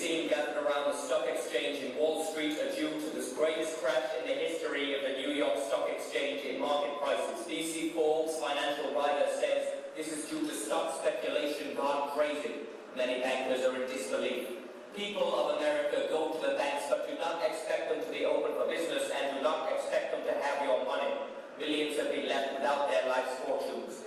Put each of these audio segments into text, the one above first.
seen gathered around the stock exchange in Wall Street are due to this greatest crash in the history of the New York Stock Exchange in market prices. DC Forbes financial writer says this is due to stock speculation gone crazy. Many bankers are in disbelief. People of America go to the banks but do not expect them to be open for business and do not expect them to have your money. Millions have been left without their life's fortunes.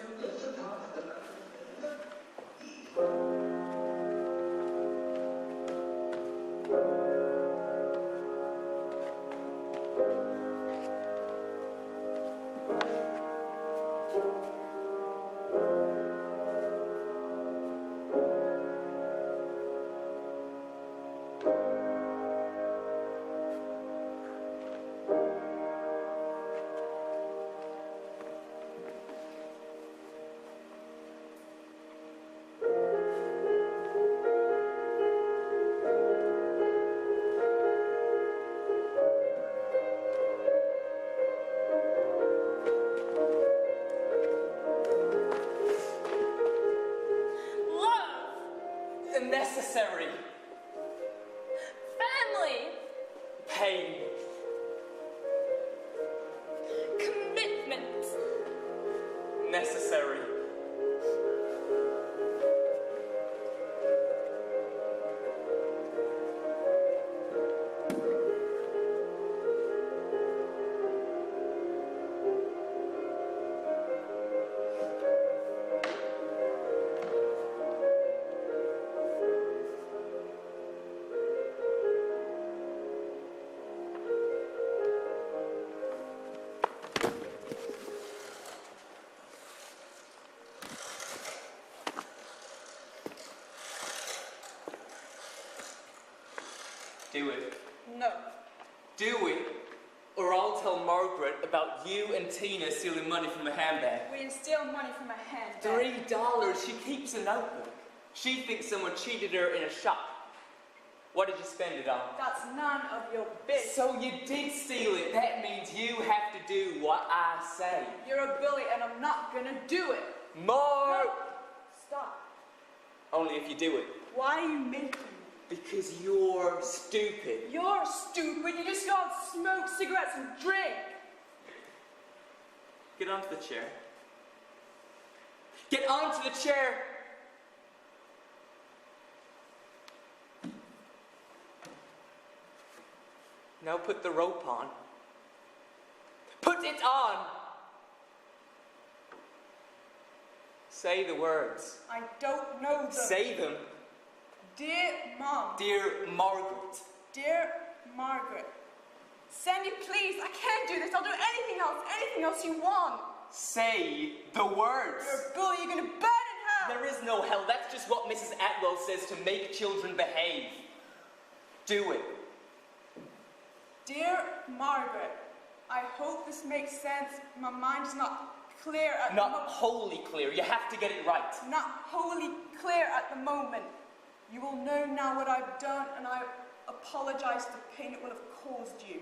Necessary. Family. Pain. Commitment. Necessary. Do it. No. Do it, or I'll tell Margaret about you and Tina stealing money from a handbag. We didn't steal money from a handbag. $3. She keeps a notebook. She thinks someone cheated her in a shop. What did you spend it on? That's none of your business. So you did steal it. That means you have to do what I say. You're a bully and I'm not gonna do it. More! No. Stop. Only if you do it. Why are you making me? Because you're stupid. You're stupid. You just go out and smoke cigarettes and drink. Get onto the chair. Get onto the chair! Now put the rope on. Put it on! Say the words. I don't know them. Say them. Dear Mom. Dear Margaret. Dear Margaret. Sandy, please, I can't do this. I'll do anything else you want. Say the words. You're a bully. You're gonna burn in hell. There is no hell. That's just what Mrs. Atwell says to make children behave. Do it. Dear Margaret, I hope this makes sense. My mind is not clear at the moment. Not wholly clear. You have to get it right. Not wholly clear at the moment. You will know now what I've done, and I apologize for the pain it will have caused you.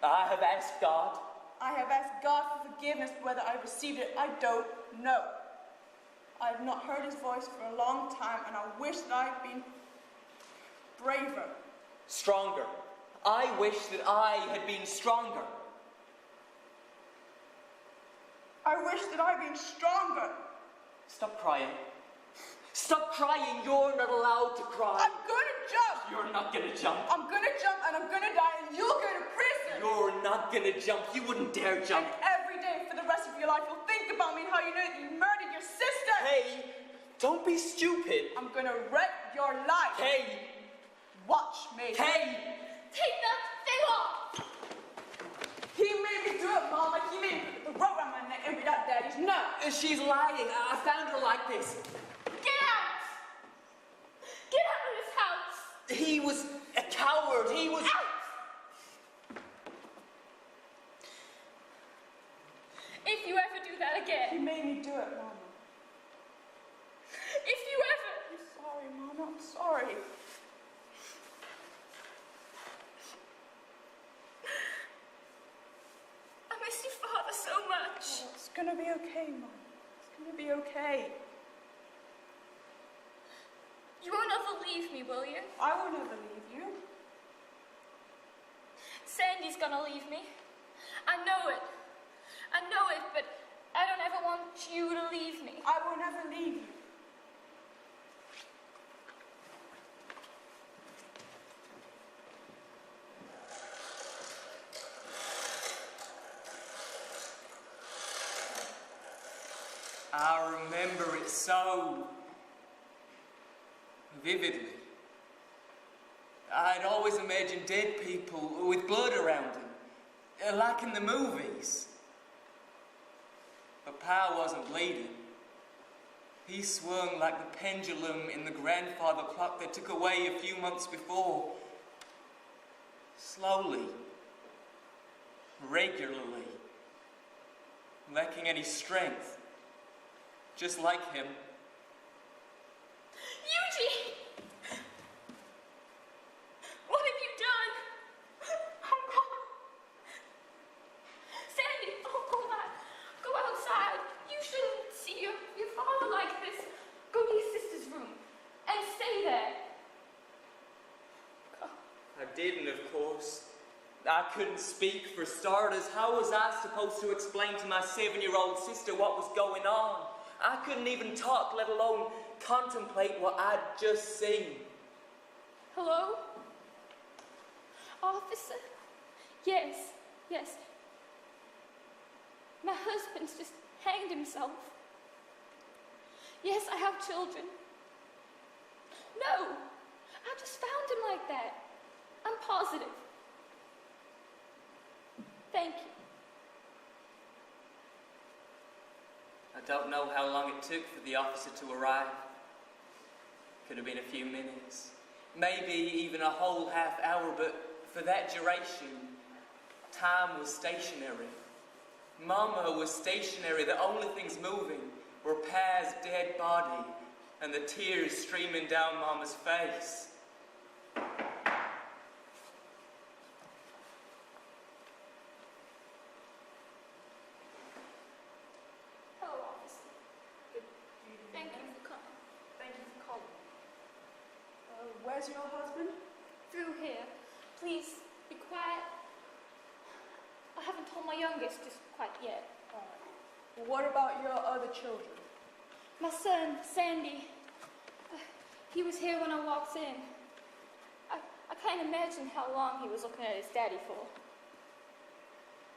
I have asked God. I have asked God for forgiveness. Whether I received it, I don't know. I have not heard his voice for a long time, and I wish that I had been braver. Stronger. I wish that I had been stronger. I wish that I had been stronger. Stop crying. Stop crying. You're not allowed to cry. I'm gonna jump. You're not gonna jump. I'm gonna jump and I'm gonna die and you'll go to prison. You're not gonna jump. You wouldn't dare jump. And every day for the rest of your life you'll think about me and how you know that you murdered your sister. Hey, don't be stupid. I'm gonna wreck your life. Hey. Watch me. Hey. Take that thing off. He made me do it, Mom. Like he made me put the rope around my neck and be that daddy's. No. She's lying. I found her like this. Get out. Get out of this house. He was a coward. He was... Out. If you ever do that He again. made me do it, Mama. If you ever. I'm sorry, Mama. I'm sorry. I miss your father so much. Oh, it's gonna be okay, Mom. It's gonna be okay. You won't have the leave me, will you? I will never leave you. Sandy's gonna leave me. I know it. I know it, but I don't ever want you to leave me. I will never leave you. I remember it so vividly. I'd always imagined dead people with blood around them, like in the movies. But Pa wasn't bleeding. He swung like the pendulum in the grandfather clock they took away a few months before. Slowly, regularly, lacking any strength. Just like him. Eugene! What have you done? I'm wrong. Sandy, oh, go back. Go outside. You shouldn't see your father like this. Go to your sister's room and stay there. Go. I didn't, of course. I couldn't speak for starters. How was I supposed to explain to my 7-year-old sister what was going on? I couldn't even talk, let alone contemplate what I'd just seen. Hello? Officer? Yes. My husband's just hanged himself. Yes, I have children. No, I just found him like that. I'm positive. Thank you. I don't know how long it took for the officer to arrive. Could have been a few minutes, maybe even a whole half hour, but for that duration, time was stationary. Mama was stationary. The only things moving were Pa's dead body and the tears streaming down Mama's face. Where's your husband? Through here. Please, be quiet. I haven't told my youngest just quite yet. What about your other children? My son, Sandy. He was here when I walked in. I can't imagine how long he was looking at his daddy for.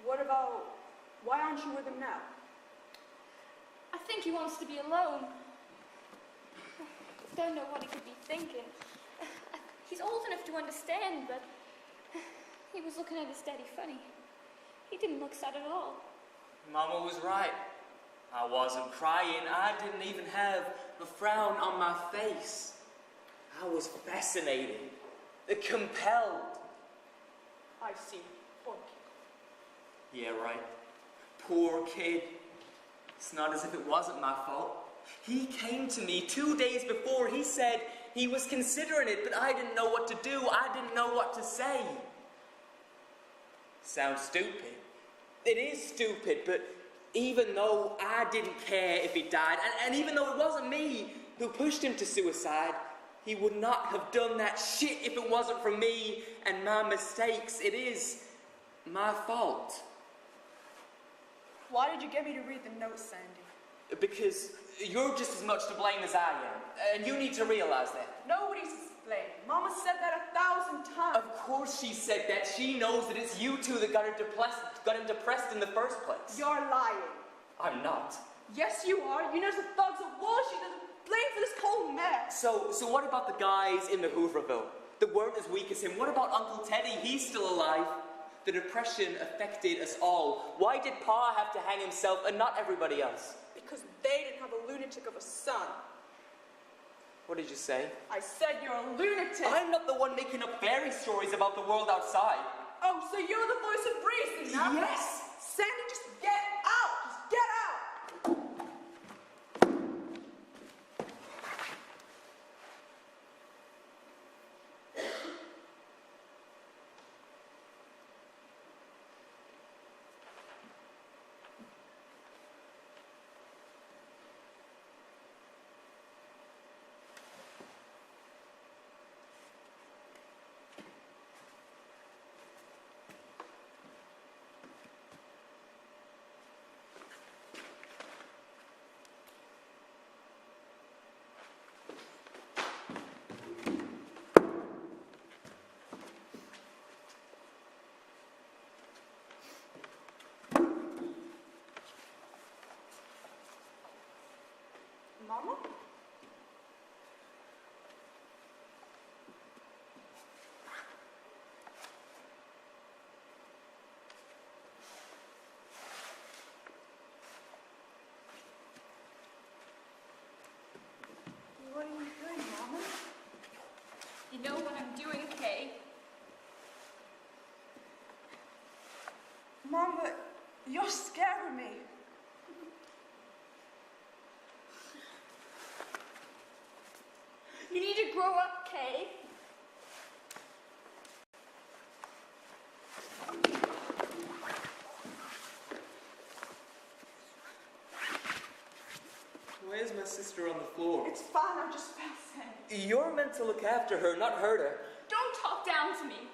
Why aren't you with him now? I think he wants to be alone. Don't know what he could be thinking. He's old enough to understand, but he was looking at his daddy funny. He didn't look sad at all. Mama was right. I wasn't crying. I didn't even have a frown on my face. I was fascinated, compelled. I see. Poor kid. Yeah, right. Poor kid. It's not as if it wasn't my fault. He came to me 2 days before. He said he was considering it, but I didn't know what to do. I didn't know what to say. Sounds stupid. It is stupid, but even though I didn't care if he died, and even though it wasn't me who pushed him to suicide, he would not have done that shit if it wasn't for me and my mistakes. It is my fault. Why did you get me to read the notes, Sandy? Because you're just as much to blame as I am, and you need to realize that. Nobody's to blame. Mama said that 1,000 times. Of course she said that. She knows that it's you two that got him depressed in the first place. You're lying. I'm not. Yes, you are. You know the thugs at Wall Street are to blame for this whole mess. So what about the guys in the Hooverville that weren't as weak as him? What about Uncle Teddy? He's still alive. The depression affected us all. Why did Pa have to hang himself and not everybody else? Because they didn't have a lunatic of a son. What did you say? I said you're a lunatic. I'm not the one making up fairy stories about the world outside. Oh, so you're the voice of reason now? Yes! Sandy, just get out! Just get out! know what I'm doing, Kay. Mama, you're scaring me. You need to grow up, Kay. Where's my sister on the floor? It's fine, I just fell Sandy. You're meant to look after her, not hurt her. Don't talk down to me.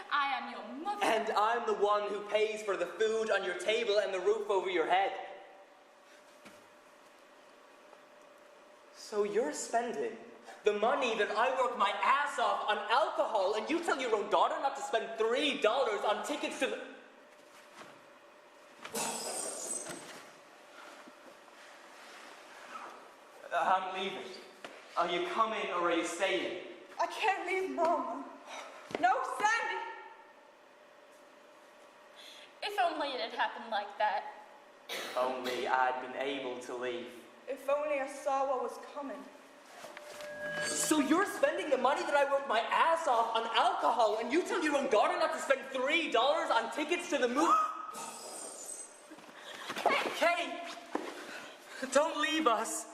I am your mother. And I'm the one who pays for the food on your table and the roof over your head. So you're spending the money that I worked my ass off on alcohol, and you tell your own daughter not to spend $3 on tickets to the... I'm leaving. Are you coming or are you staying? I can't leave Mama. No, Sandy! If only it had happened like that. If only I'd been able to leave. If only I saw what was coming. So you're spending the money that I worked my ass off on alcohol, and you tell your own daughter not to spend $3 on tickets to the movie? Kay! Don't leave us.